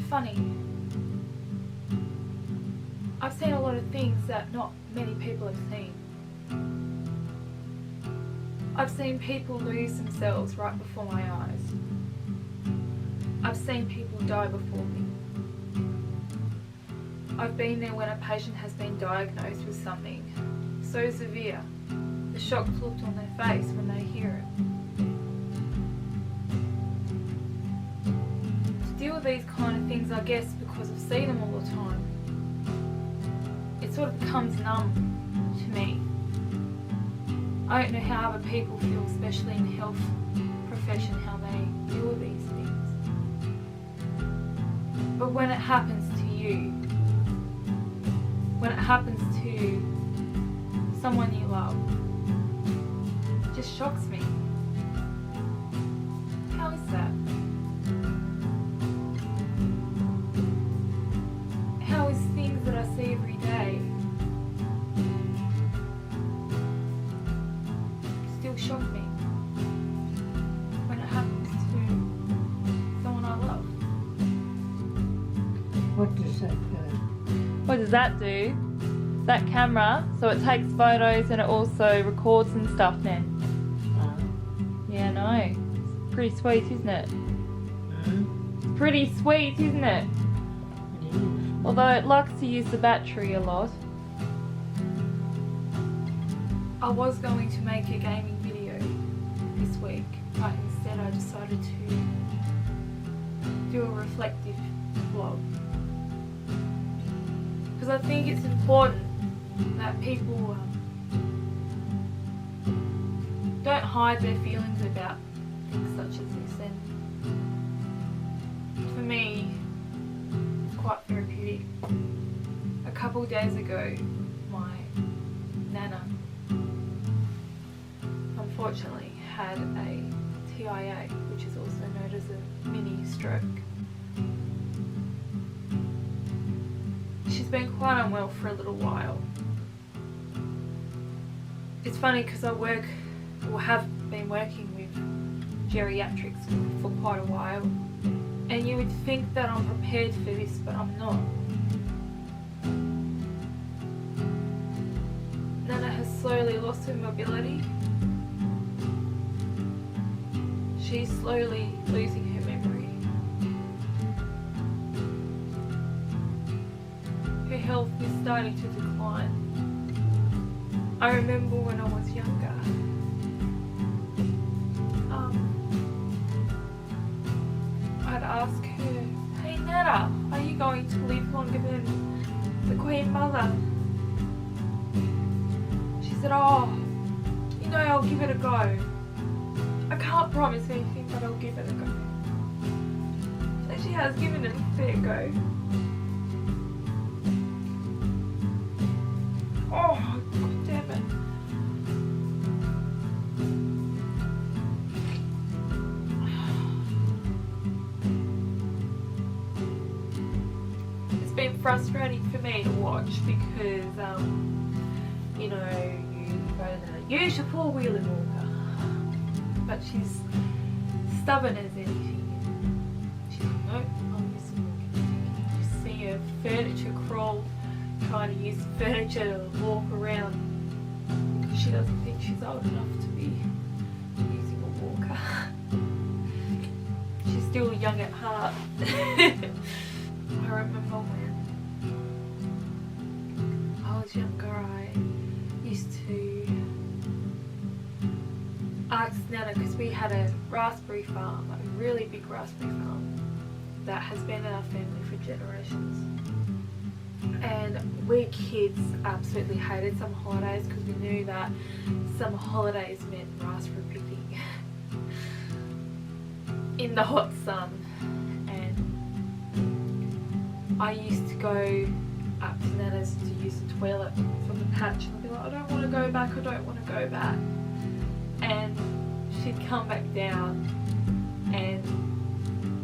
funny. I've seen a lot of things that not many people have seen. I've seen people lose themselves right before my eyes. I've seen people die before me. I've been there when a patient has been diagnosed with something so severe, the shocked look on their face when they hear it. To deal with these kind of things, I guess because I've seen them all the time, it sort of becomes numb to me. I don't know how other people feel, especially in the health profession, how they deal with these things. But when it happens to you, when it happens to someone you love, it just shocks me. How is that? How is things that I see every day still shock me when it happens to someone I love? What does that do? What does that do? That camera, so it takes photos and it also records and stuff then. Yeah, I know. It's pretty sweet, isn't it? It's pretty sweet, isn't it? It is. Although it likes to use the battery a lot. I was going to make a gaming video this week, but instead I decided to do a reflective vlog. Because I think it's important that people don't hide their feelings about things such as this, and for me it's quite therapeutic. A couple of days ago, my nana unfortunately had a TIA, which is also known as a mini stroke. She's been quite unwell for a little while. It's funny because I work, or have been working with geriatrics for quite a while, and you would think that I'm prepared for this, but I'm not. Nana has slowly lost her mobility. She's slowly losing her memory. Her health is starting to decline. I remember when I was younger, I'd ask her, "Hey Nana, are you going to live longer than the Queen Mother?" She said, "Oh, you know, I'll give it a go. I can't promise anything, but I'll give it a go." So she has given it a fair go. Oh, God damn it. It's been frustrating for me to watch because, you know, you go to use your four-wheeler walker, but she's stubborn as anything. She's like, nope, I'm just walking. You see her furniture crawl, trying to use the furniture to walk around because she doesn't think she's old enough to be using a walker. She's still young at heart. I remember when I was younger, I used to ask Nana, because we had a raspberry farm, a really big raspberry farm that has been in our family for generations. And we kids absolutely hated summer holidays because we knew that summer holidays meant raspberry picking in the hot sun. And I used to go up to Nana's to use the toilet from the patch, and I'd be like, I don't want to go back, I don't want to go back. And she'd come back down and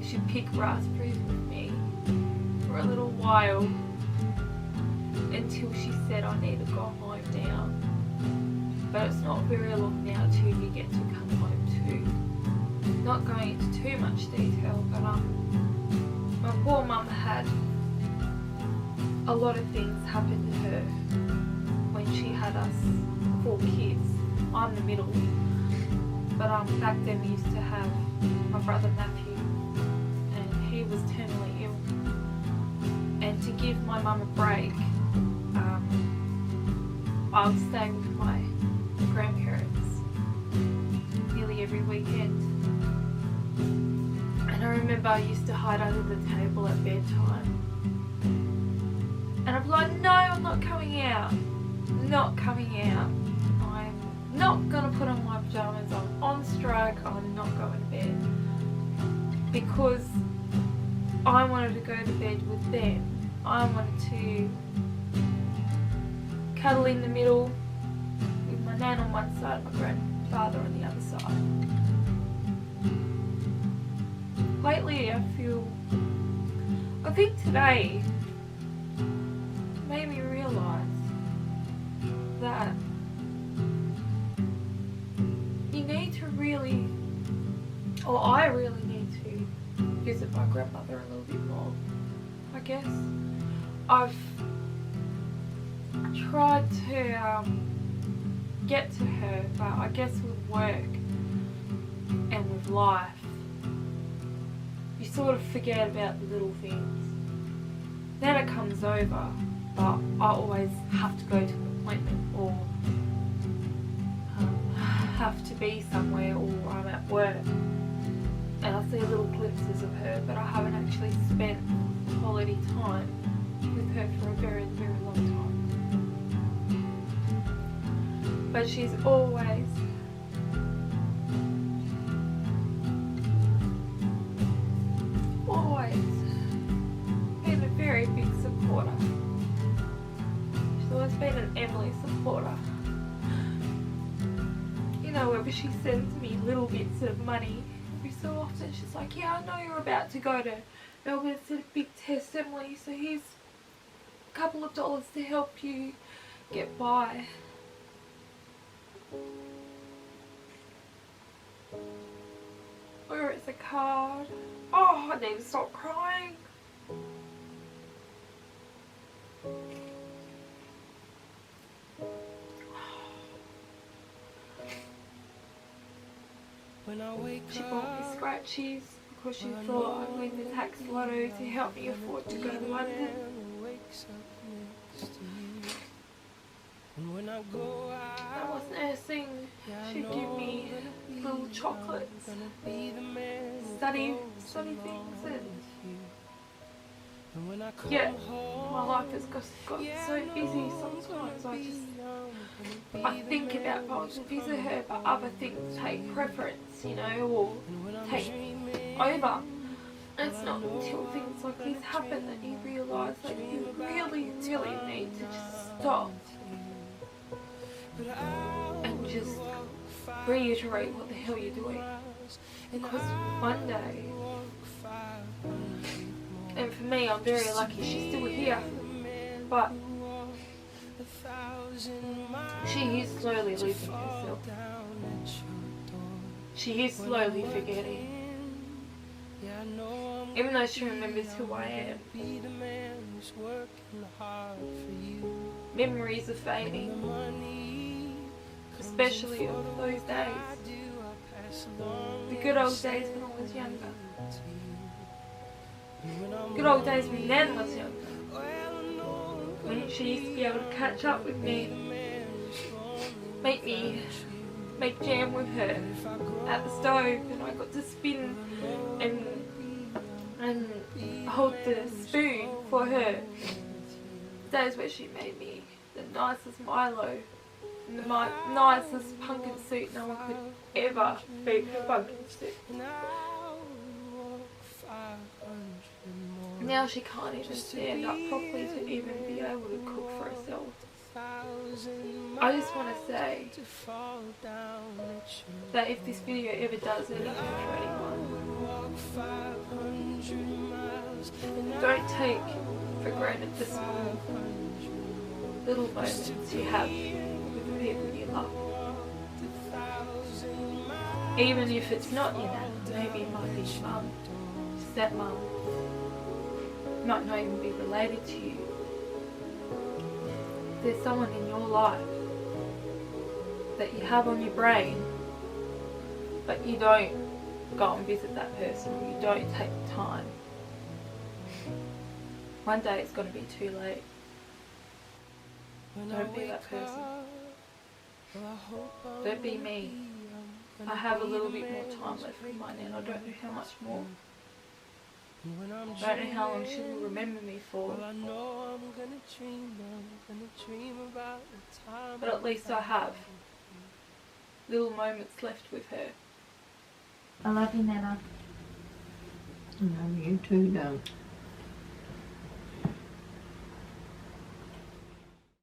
she'd pick raspberries with me for a little while until she said, I need to go home now. But it's not very long now till you get to come home too. Not going into too much detail, but my poor mum a lot of things happened to her when she had us 4 kids. I'm the middle, but back then we used to have my brother Matthew, and he was terminally ill. And to give my mum a break, I would stay with my grandparents nearly every weekend. And I remember I used to hide under the table at bedtime. And I'd be like, no, I'm not coming out. Not coming out. I'm not going to put on my pyjamas. I'm on strike. I'm not going to bed. Because I wanted to go to bed with them. I wanted to cuddle in the middle with my nan on one side, my grandfather on the other side. Lately I think today made me realise that you need to really, or I really need to visit my grandmother a little bit more, I guess. I've tried to get to her, but I guess with work and with life, you sort of forget about the little things. Then it comes over, but I always have to go to an appointment or have to be somewhere, or I'm at work and I see little glimpses of her, but I haven't actually spent quality time with her for a very, very long time. But she's always been a very big supporter. She's always been an Emily supporter. You know, whenever she sends me little bits of money, every so often she's like, yeah, I know you're about to go to Melbourne, it's a big test, Emily, so here's a couple of dollars to help you get by. Or it's a card. Oh, I need to stop crying. She bought me scratchies because she thought I'd win the tax lotto to help me afford to go to London. I was nursing. She'd give me little chocolates, study things, and yet my life has got so busy sometimes I think about going to visit her, but other things take preference, you know, or take over. And it's not until things like this happen that you realise that you really, really need to just stop and just reiterate what the hell you're doing. Because one day, and for me, I'm very lucky she's still here, but she is slowly losing herself. She is slowly forgetting. Even though she remembers who I am, memories are fading, especially of those days, the good old days when I was younger. Good old days when Nan was younger, when she used to be able to catch up with me, make jam with her at the stove, and I got to spin and hold the spoon for her. Days where she made me the nicest Milo and the nicest pumpkin soup no one could ever beat her pumpkin soup. Now she can't even stand up properly to even be able to cook for herself. I just want to say that if this video ever does anything for anyone, don't take for granted the small little moments you have with the people you love. Even if it's not your nan, maybe it might be your mum, stepmum, might not even be related to you, there's someone in your life that you have on your brain, but you don't go and visit that person, or you don't take the time, one day it's going to be too late. Don't be that person. Don't be me. I have a little bit more time left in mine, and I don't know how much more. I don't know how long she will remember me for. But at least I have little moments left with her. I love you, Nana. No, you too don't.